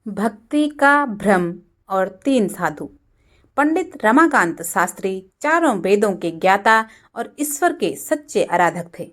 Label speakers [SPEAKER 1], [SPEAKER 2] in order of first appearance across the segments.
[SPEAKER 1] भक्ति का भ्रम और तीन साधु। पंडित रमाकांत शास्त्री चारों वेदों के ज्ञाता और ईश्वर के सच्चे आराधक थे।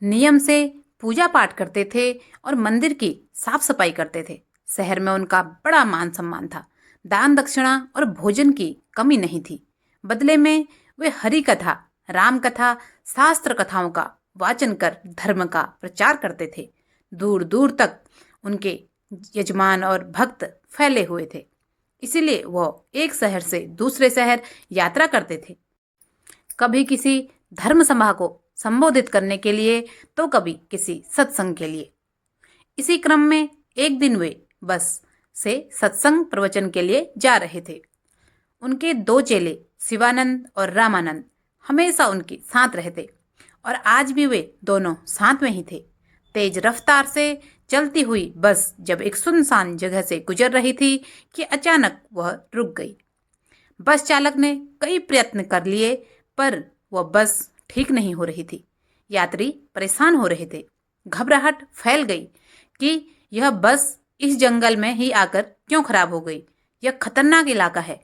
[SPEAKER 1] नियम से पूजा पाठ करते थे और मंदिर की साफ सफाई करते थे। शहर में उनका बड़ा मान सम्मान था। दान दक्षिणा और भोजन की कमी नहीं थी। बदले में वे हरि कथा, राम कथा, शास्त्र कथाओं का वाचन कर धर्म का प्रचार करते थे। दूर दूर तक उनके यजमान और भक्त फैले हुए थे। इसीलिए वह एक शहर से दूसरे शहर यात्रा करते थे, कभी किसी धर्म सभा को संबोधित करने के लिए तो कभी किसी सत्संग के लिए। इसी क्रम में एक दिन वे बस से सत्संग प्रवचन के लिए जा रहे थे। उनके दो चेले शिवानंद और रामानंद हमेशा उनके साथ रहते और आज भी वे दोनों साथ में ही थे। तेज रफ्तार से चलती हुई बस जब एक सुनसान जगह से गुजर रही थी कि अचानक वह रुक गई। बस चालक ने कई प्रयत्न कर लिए पर वह बस ठीक नहीं हो रही थी। यात्री परेशान हो रहे थे। घबराहट फैल गई कि यह बस इस जंगल में ही आकर क्यों खराब हो गई। यह खतरनाक इलाका है।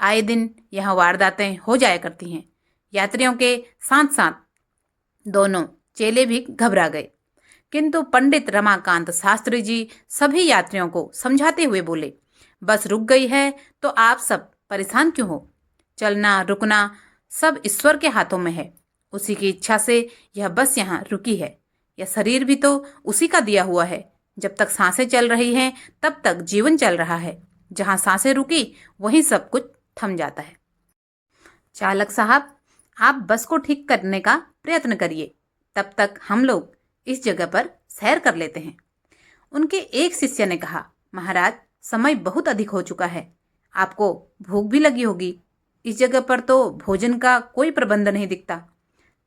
[SPEAKER 1] आए दिन यहाँ वारदातें हो जाया करती हैं। यात्रियों के साथ साथ दोनों चेले भी घबरा गए। किंतु पंडित रमाकांत शास्त्री जी सभी यात्रियों को समझाते हुए बोले, बस रुक गई है तो आप सब परेशान क्यों हो। चलना रुकना सब ईश्वर के हाथों में है। उसी की इच्छा से यह बस यहाँ रुकी है। यह शरीर भी तो उसी का दिया हुआ है। जब तक सांसें चल रही हैं तब तक जीवन चल रहा है। जहाँ सांसें रुकी वहीं सब कुछ थम जाता है। चालक साहब, आप बस को ठीक करने का प्रयत्न करिए, तब तक हम लोग इस जगह पर सैर कर लेते हैं। उनके एक शिष्य ने कहा, महाराज समय बहुत अधिक हो चुका है, आपको भूख भी लगी होगी। इस जगह पर तो भोजन का कोई प्रबंध नहीं दिखता।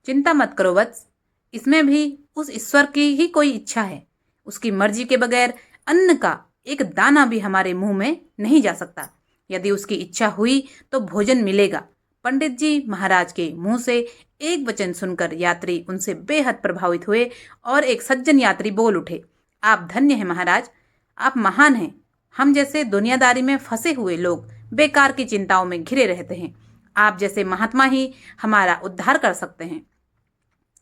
[SPEAKER 1] चिंता मत करो वत्स, इसमें भी उस ईश्वर की ही कोई इच्छा है। उसकी मर्जी के बगैर अन्न का एक दाना भी हमारे मुंह में नहीं जा सकता। यदि उसकी इच्छा हुई तो भोजन मिलेगा। पंडित जी महाराज के मुंह से एक वचन सुनकर यात्री उनसे बेहद प्रभावित हुए और एक सज्जन यात्री बोल उठे, आप धन्य हैं महाराज, आप महान हैं। हम जैसे दुनियादारी में फंसे हुए लोग बेकार की चिंताओं में घिरे रहते हैं। आप जैसे महात्मा ही हमारा उद्धार कर सकते हैं।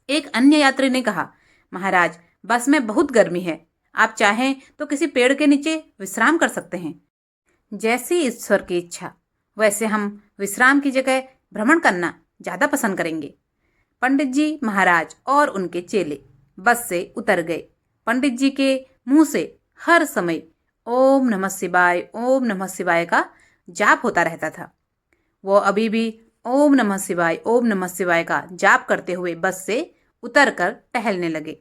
[SPEAKER 1] एक अन्य यात्री ने कहा, महाराज बस में बहुत गर्मी है, आप चाहें तो किसी पेड़ के नीचे विश्राम कर सकते हैं। जैसी ईश्वर की इच्छा, वैसे हम विश्राम की जगह भ्रमण करना ज़्यादा पसंद करेंगे। पंडित जी महाराज और उनके चेले बस से उतर गए। पंडित जी के मुंह से हर समय ओम नमः शिवाय, ओम नमः शिवाय का जाप होता रहता था। वो अभी भी ओम नमः शिवाय, ओम नमः शिवाय का जाप करते हुए बस से उतरकर टहलने लगे।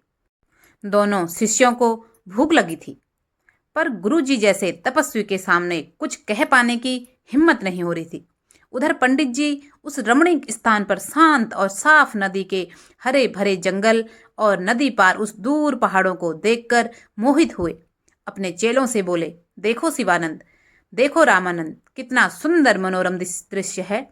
[SPEAKER 1] दोनों शिष्यों को भूख लगी थी, पर गुरुजी जैसे तपस्वी के सामने कुछ कह पाने की हिम्मत नहीं हो रही थी। उधर पंडित जी उस रमणीक स्थान पर शांत और साफ नदी के हरे भरे जंगल और नदी पार उस दूर पहाड़ों को देखकर मोहित हुए। अपने चेलों से बोले, देखो शिवानंद, देखो रामानंद, कितना सुंदर मनोरम दृश्य है।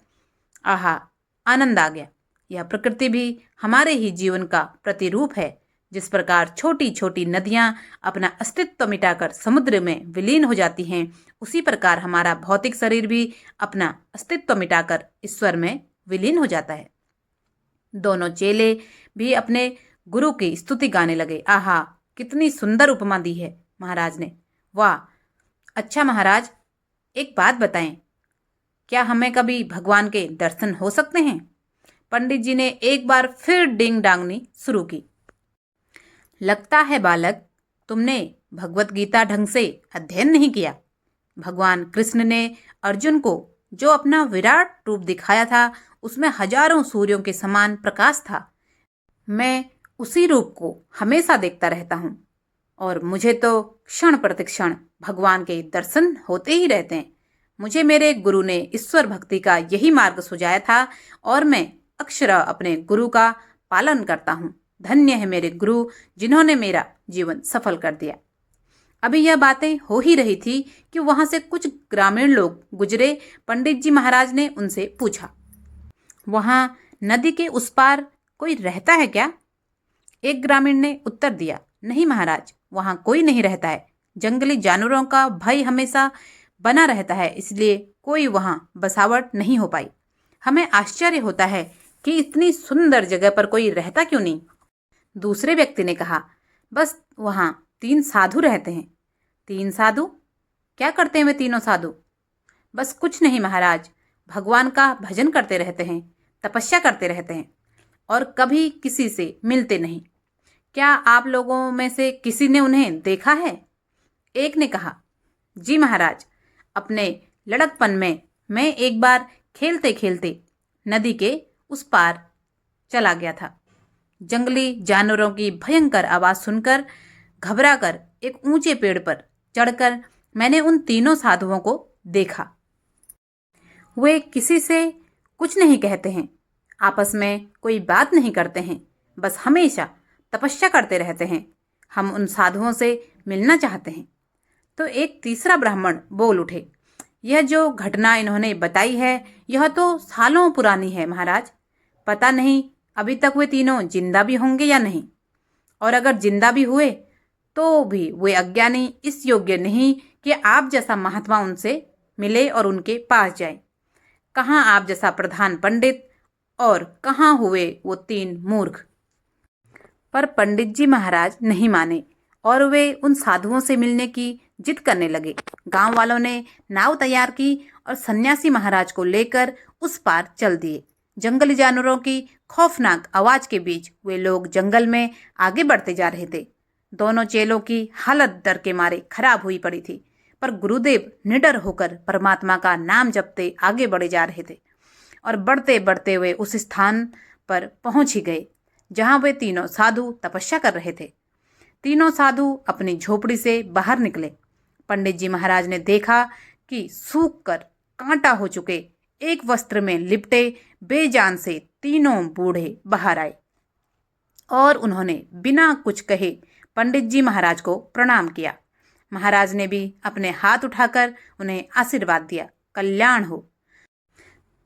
[SPEAKER 1] आहा, आनंद आ गया। यह प्रकृति भी हमारे ही जीवन का प्रतिरूप है। जिस प्रकार छोटी छोटी नदियां अपना अस्तित्व मिटाकर समुद्र में विलीन हो जाती हैं, उसी प्रकार हमारा भौतिक शरीर भी अपना अस्तित्व मिटाकर ईश्वर में विलीन हो जाता है। दोनों चेले भी अपने गुरु की स्तुति गाने लगे। आहा, कितनी सुंदर उपमा दी है महाराज ने। वाह, अच्छा महाराज, एक बात बताएं, क्या हमें कभी भगवान के दर्शन हो सकते हैं। पंडित जी ने एक बार फिर डिंग डांगनी शुरू की। लगता है बालक, तुमने भगवत गीता ढंग से अध्ययन नहीं किया। भगवान कृष्ण ने अर्जुन को जो अपना विराट रूप दिखाया था, उसमें हजारों सूर्यों के समान प्रकाश था। मैं उसी रूप को हमेशा देखता रहता हूँ और मुझे तो क्षण प्रतिक्षण भगवान के दर्शन होते ही रहते हैं। मुझे मेरे गुरु ने ईश्वर भक्ति का यही मार्ग सुझाया था और मैं अक्षरशः अपने गुरु का पालन करता हूँ। धन्य है मेरे गुरु, जिन्होंने मेरा जीवन सफल कर दिया। अभी यह बातें हो ही रही थी कि वहां से कुछ ग्रामीण लोग गुजरे। पंडित जी महाराज ने उनसे पूछा, वहां नदी के उस पार कोई रहता है क्या। एक ग्रामीण ने उत्तर दिया, नहीं महाराज, वहां कोई नहीं रहता है। जंगली जानवरों का भय हमेशा बना रहता है, इसलिए कोई वहाँ बसावट नहीं हो पाई। हमें आश्चर्य होता है कि इतनी सुंदर जगह पर कोई रहता क्यों नहीं। दूसरे व्यक्ति ने कहा, बस वहाँ 3 साधु रहते हैं। 3 साधु? क्या करते हैं वे तीनों साधु? बस कुछ नहीं महाराज, भगवान का भजन करते रहते हैं, तपस्या करते रहते हैं और कभी किसी से मिलते नहीं। क्या आप लोगों में से किसी ने उन्हें देखा है? एक ने कहा, जी महाराज, अपने लड़कपन में मैं एक बार खेलते खेलते नदी के उस पार चला गया था। जंगली जानवरों की भयंकर आवाज सुनकर घबराकर एक ऊंचे पेड़ पर चढ़कर मैंने उन तीनों साधुओं को देखा। वे किसी से कुछ नहीं कहते हैं, आपस में कोई बात नहीं करते हैं, बस हमेशा तपस्या करते रहते हैं। हम उन साधुओं से मिलना चाहते हैं। तो एक तीसरा ब्राह्मण बोल उठे, यह जो घटना इन्होंने बताई है यह तो सालों पुरानी है महाराज। पता नहीं अभी तक वे तीनों जिंदा भी होंगे या नहीं, और अगर जिंदा भी हुए तो भी वे अज्ञानी इस योग्य नहीं कि आप जैसा महात्मा उनसे मिले और उनके पास जाए। कहाँ आप जैसा प्रधान पंडित और कहाँ हुए वो 3 मूर्ख। पर पंडित जी महाराज नहीं माने और वे उन साधुओं से मिलने की जिद करने लगे। गांव वालों ने नाव तैयार की और सन्यासी महाराज को लेकर उस पार चल दिए। जंगली जानवरों की खौफनाक आवाज के बीच वे लोग जंगल में आगे बढ़ते जा रहे थे। दोनों चेलों की हालत डर के मारे खराब हुई पड़ी थी, पर गुरुदेव निडर होकर परमात्मा का नाम जपते आगे बढ़े जा रहे थे और बढ़ते बढ़ते वे उस स्थान पर पहुंच ही गए जहां वे तीनों साधु तपस्या कर रहे थे। तीनों साधु अपनी झोपड़ी से बाहर निकले। पंडित जी महाराज ने देखा कि सूख कर कांटा हो चुके एक वस्त्र में लिपटे बेजान से तीनों बूढ़े बाहर आए और उन्होंने बिना कुछ कहे पंडित जी महाराज को प्रणाम किया। महाराज ने भी अपने हाथ उठाकर उन्हें आशीर्वाद दिया, कल्याण हो।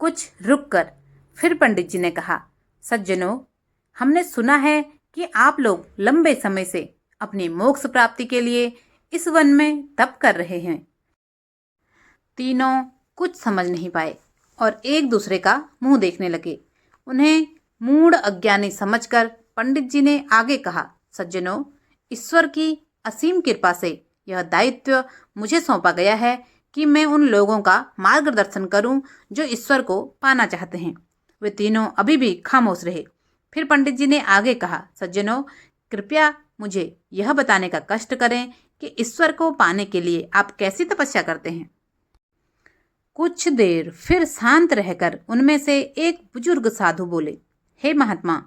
[SPEAKER 1] कुछ रुककर फिर पंडित जी ने कहा, सज्जनों, हमने सुना है कि आप लोग लंबे समय से अपनी मोक्ष प्राप्ति के लिए इस वन में तप कर रहे हैं। तीनों कुछ समझ नहीं पाए और एक दूसरे का मुंह देखने लगे। उन्हें मूढ़ अज्ञानी समझकर पंडित जी ने आगे कहा, सज्जनों, ईश्वर की असीम कृपा से यह दायित्व मुझे सौंपा गया है कि मैं उन लोगों का मार्गदर्शन करूं जो ईश्वर को पाना चाहते हैं। वे तीनों अभी भी खामोश रहे। फिर पंडित जी ने आगे कहा, सज्जनों, कृपया मुझे यह बताने का कष्ट करें कि ईश्वर को पाने के लिए आप कैसी तपस्या करते हैं। कुछ देर फिर शांत रहकर उनमें से एक बुजुर्ग साधु बोले, हे महात्मा,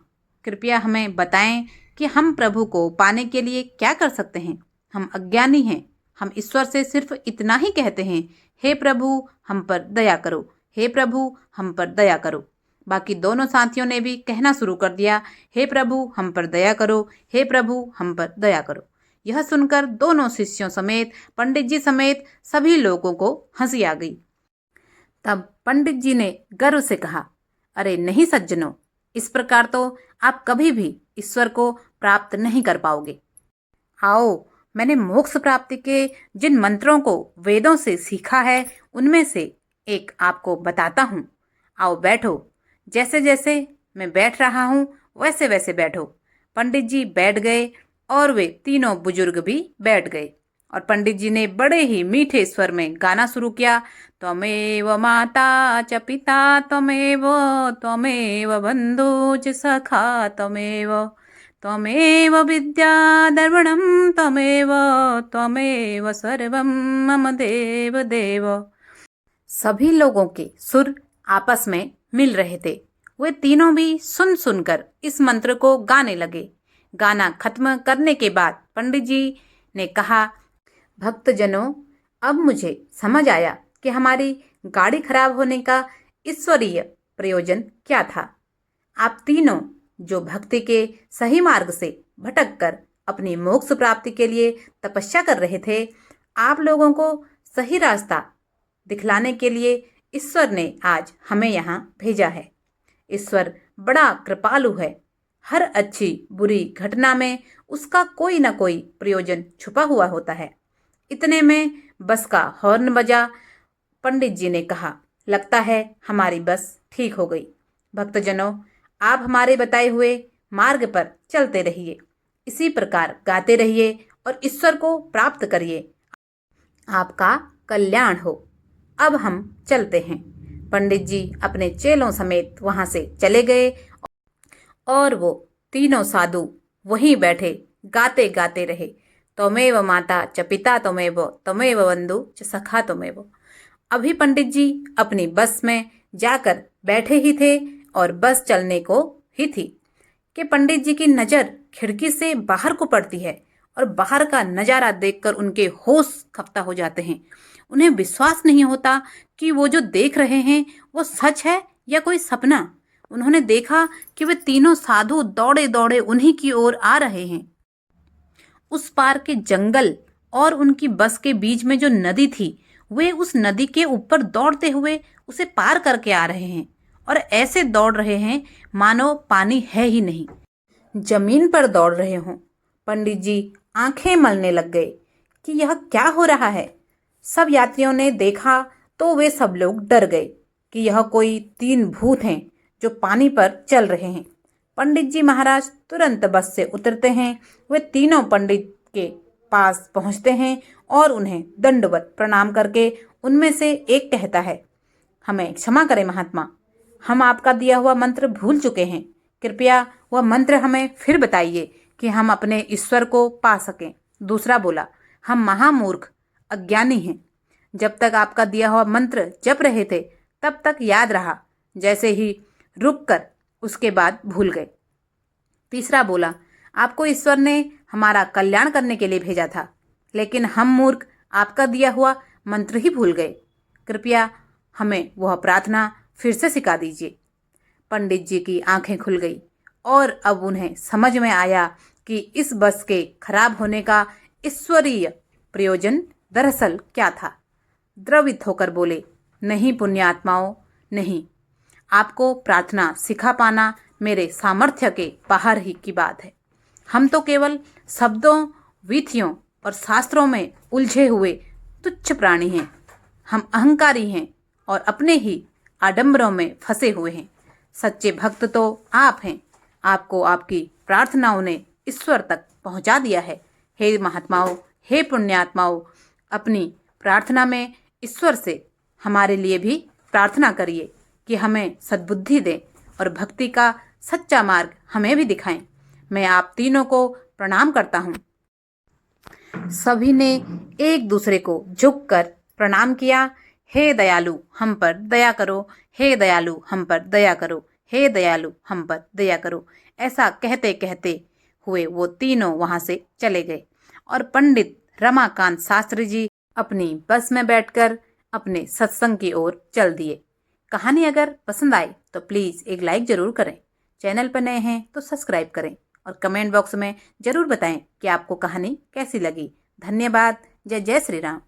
[SPEAKER 1] कृपया हमें बताएं कि हम प्रभु को पाने के लिए क्या कर सकते हैं। हम अज्ञानी हैं। हम ईश्वर से सिर्फ इतना ही कहते हैं, हे प्रभु हम पर दया करो, हे प्रभु हम पर दया करो। बाकी दोनों साथियों ने भी कहना शुरू कर दिया, हे प्रभु हम पर दया करो, हे प्रभु हम पर दया करो। यह सुनकर दोनों शिष्यों समेत पंडित जी समेत सभी लोगों को हंसी आ गई। तब पंडित जी ने गर्व से कहा, अरे नहीं सज्जनों, इस प्रकार तो आप कभी भी ईश्वर को प्राप्त नहीं कर पाओगे। आओ, मैंने मोक्ष प्राप्ति के जिन मंत्रों को वेदों से सीखा है उनमें से एक आपको बताता हूँ। आओ बैठो। जैसे जैसे मैं बैठ रहा हूँ वैसे वैसे बैठो। पंडित जी बैठ गए और वे तीनों बुजुर्ग भी बैठ गए और पंडित जी ने बड़े ही मीठे स्वर में गाना शुरू किया, त्वमेव माता च पिता त्वमेव त्वमेव बंधु च सखा त्वमेव त्वमेव विद्या द्रविणं त्वमेव त्वमेव सर्वं मम देव देव। सभी लोगों के सुर आपस में मिल रहे थे। वे तीनों भी सुन सुनकर इस मंत्र को गाने लगे। गाना खत्म करने के बाद पंडित जी ने कहा, भक्तजनों, अब मुझे समझ आया कि हमारी गाड़ी खराब होने का ईश्वरीय प्रयोजन क्या था। आप तीनों जो भक्ति के सही मार्ग से भटककर अपनी मोक्ष प्राप्ति के लिए तपस्या कर रहे थे, आप लोगों को सही रास्ता दिखलाने के लिए ईश्वर ने आज हमें यहाँ भेजा है। ईश्वर बड़ा कृपालु है। हर अच्छी बुरी घटना में उसका कोई ना कोई प्रयोजन छुपा हुआ होता है। इतने में बस का हॉर्न बजा। पंडित जी ने कहा, लगता है हमारी बस ठीक हो गई। भक्तजनों, आप हमारे बताए हुए मार्ग पर चलते रहिए, इसी प्रकार गाते रहिए और ईश्वर को प्राप्त करिए। आपका कल्याण हो। अब हम चलते हैं। पंडित जी अपने चेलों समेत वहां से चले गए और वो तीनों साधु वहीं बैठे गाते गाते रहे। त्वमेव माता च पिता त्वमेव, त्वमेव बंधु च सखा त्वमेव। अभी पंडित जी अपनी बस में जाकर बैठे ही थे और बस चलने को ही थी कि पंडित जी की नजर खिड़की से बाहर को पड़ती है और बाहर का नजारा देखकर उनके होश खफ्ता हो जाते हैं। उन्हें विश्वास नहीं होता कि वो जो देख रहे हैं वो सच है या कोई सपना। उन्होंने देखा कि वे तीनों साधु दौड़े दौड़े उन्हीं की ओर आ रहे हैं। उस पार के जंगल और उनकी बस के बीच में जो नदी थी, वे उस नदी के ऊपर दौड़ते हुए उसे पार करके आ रहे हैं और ऐसे दौड़ रहे हैं मानो पानी है ही नहीं, जमीन पर दौड़ रहे हों। पंडित जी आंखें मलने लग गए कि यह क्या हो रहा है। सब यात्रियों ने देखा तो वे सब लोग डर गए कि यह कोई तीन भूत हैं जो पानी पर चल रहे हैं। पंडित जी महाराज तुरंत बस से उतरते हैं। वे तीनों पंडित के पास पहुंचते हैं और उन्हें दंडवत प्रणाम करके उनमें से एक कहता है, हमें क्षमा करें महात्मा, हम आपका दिया हुआ मंत्र भूल चुके हैं। कृपया वह मंत्र हमें फिर बताइए कि हम अपने ईश्वर को पा सकें। दूसरा बोला, हम महामूर्ख अज्ञानी हैं। जब तक आपका दिया हुआ मंत्र जप रहे थे तब तक याद रहा, जैसे ही रुक कर उसके बाद भूल गए। तीसरा बोला, आपको ईश्वर ने हमारा कल्याण करने के लिए भेजा था, लेकिन हम मूर्ख आपका दिया हुआ मंत्र ही भूल गए। कृपया हमें वह प्रार्थना फिर से सिखा दीजिए। पंडित जी की आंखें खुल गई और अब उन्हें समझ में आया कि इस बस के खराब होने का ईश्वरीय प्रयोजन दरअसल क्या था। द्रवित होकर बोले, नहीं पुण्यात्माओं, नहीं, आपको प्रार्थना सिखा पाना मेरे सामर्थ्य के बाहर ही की बात है। हम तो केवल शब्दों, विधियों और शास्त्रों में उलझे हुए तुच्छ प्राणी हैं। हम अहंकारी हैं और अपने ही आडंबरों में फंसे हुए हैं। सच्चे भक्त तो आप हैं। आपको आपकी प्रार्थनाओं ने ईश्वर तक पहुंचा दिया है। हे महात्माओं, हे पुण्यात्माओं, अपनी प्रार्थना में ईश्वर से हमारे लिए भी प्रार्थना करिए कि हमें सद्बुद्धि दें और भक्ति का सच्चा मार्ग हमें भी दिखाएं। मैं आप तीनों को प्रणाम करता हूँ। सभी ने एक दूसरे को झुककर प्रणाम किया। हे दयालु हम पर दया करो, हे दयालु हम पर दया करो, हे दयालु हम पर दया करो। ऐसा कहते कहते हुए वो तीनों वहां से चले गए और पंडित रमाकांत शास्त्री जी अपनी बस में बैठकर अपने सत्संग की ओर चल दिए। कहानी अगर पसंद आए तो प्लीज़ एक लाइक ज़रूर करें। चैनल पर नए हैं तो सब्सक्राइब करें और कमेंट बॉक्स में ज़रूर बताएं कि आपको कहानी कैसी लगी। धन्यवाद। जय जय श्री राम।